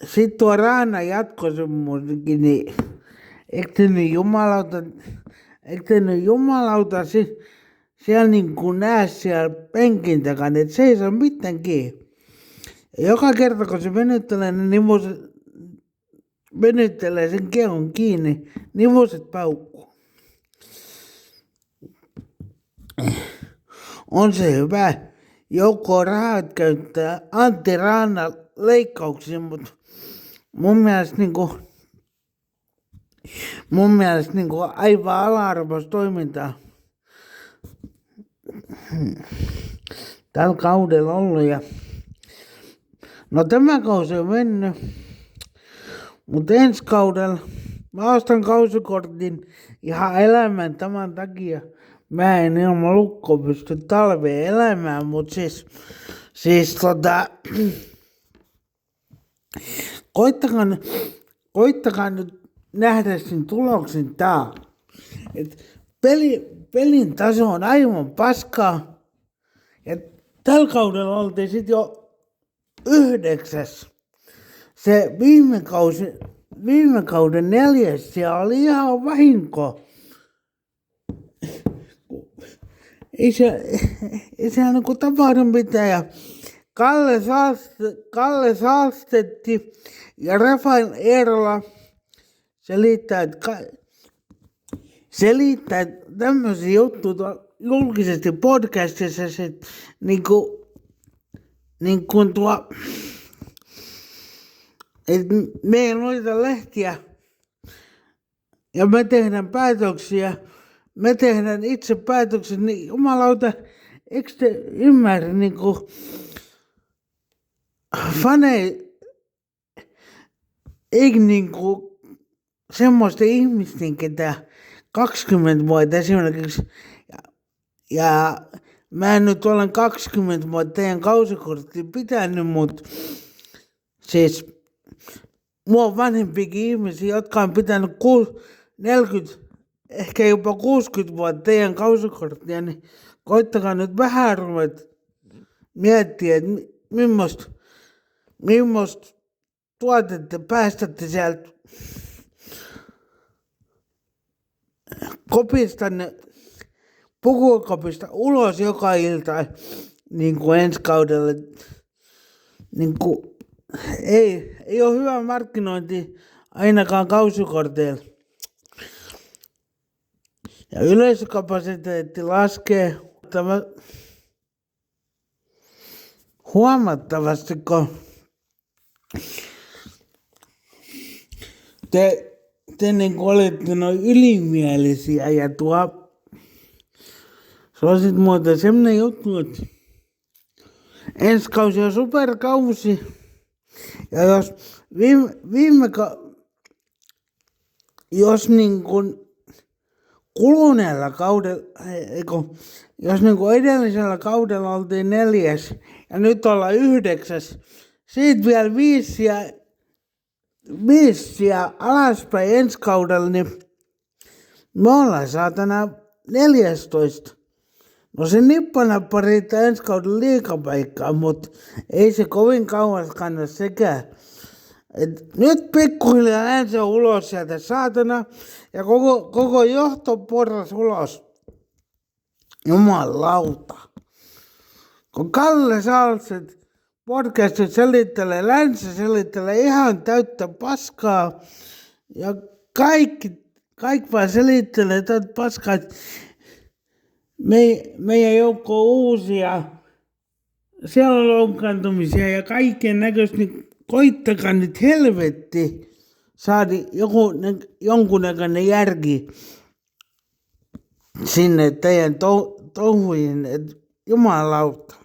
Sitten tuo Raana jatkoi semmoisenkin, niin eikö te nyt jumalauta siellä niin kuin näe siellä penkin takana, että se ei saa mitään kiinni. Ja joka kerta kun se venyttelee, niin venyttelee sen kehon kiinni, nivuset paukkuu. On se hyvä joukko rahat käyttää Antti Raana leikkauksiin, mutta mun mielestä aivan ala-arvoista toimintaa tällä kaudella ollut. No tämä kausi on mennyt, mutta ensi kaudella mä ostan kausikortin ihan elämän tämän takia. Mä en ilman lukkoa pysty talveen elämään, mutta koittakaa nyt nähdä sen tuloksen tää. Pelin taso on aivan paskaa. Ja tällä kaudella oltiin sit jo 9. Se viime kauden 4. siellä oli ihan vahinko. Ei siellä niinku tapahdu mitään. Ja Kalle Saastetti ja Rafael Eerola selittää tämmöisiä juttuja julkisesti podcastissa, että että me ei noita lehtiä ja me tehdään päätöksiä, me tehdään itse päätökset, niin jumalauta, eikö te ymmärrä fanei, ei semmoista ihmisten, ketä 20 vuotta esimerkiksi, ja mä en nyt ole 20 vuotta teidän kausikorttia pitänyt, mutta siis mua on vanhempikin ihmisiä, jotka on pitänyt 40, ehkä jopa 60 vuotta teidän kausikorttia, niin koittakaa nyt vähän ruveta miettiä, että millaista tuotetta päästätte sieltä kopistanne, pukukopista ulos joka ilta, niin kuin ensi kaudella. Niin kuin, ei ole hyvä markkinointi ainakaan kausikorteilla. Ja yleisökapasiteetti laskee huomattavasti, kun te niin kuin olette noin ylimielisiä ja se on sit muuten semmonen juttu, että ensi kausi on superkausi. Ja jos jos niin kuin kuluneella kaudella, jos niin kuin edellisellä kaudella oltiin 4. ja nyt ollaan 9, siitä vielä 5 ja alaspäin ensi kaudella, niin me ollaan saatana 14. No se nippanappa riittää ensi kaudella liigapaikkaan, mutta ei se kovin kauas kanna sekään. Et nyt pikkuhiljaa ensin ulos sieltä saatana ja koko johtoporras ulos. Jumalauta. Kun Kalle Saalset podcastit Länsi selittelee ihan täyttä paskaa ja kaikki vaan selittelee täyttä paskaa, että meidän joukko on uusia, siellä on loukkaantumisia ja kaiken näköistä, niin koittakaa nyt helvetti saada jonkunnäköinen järki sinne teidän touhuihin, että jumalauta.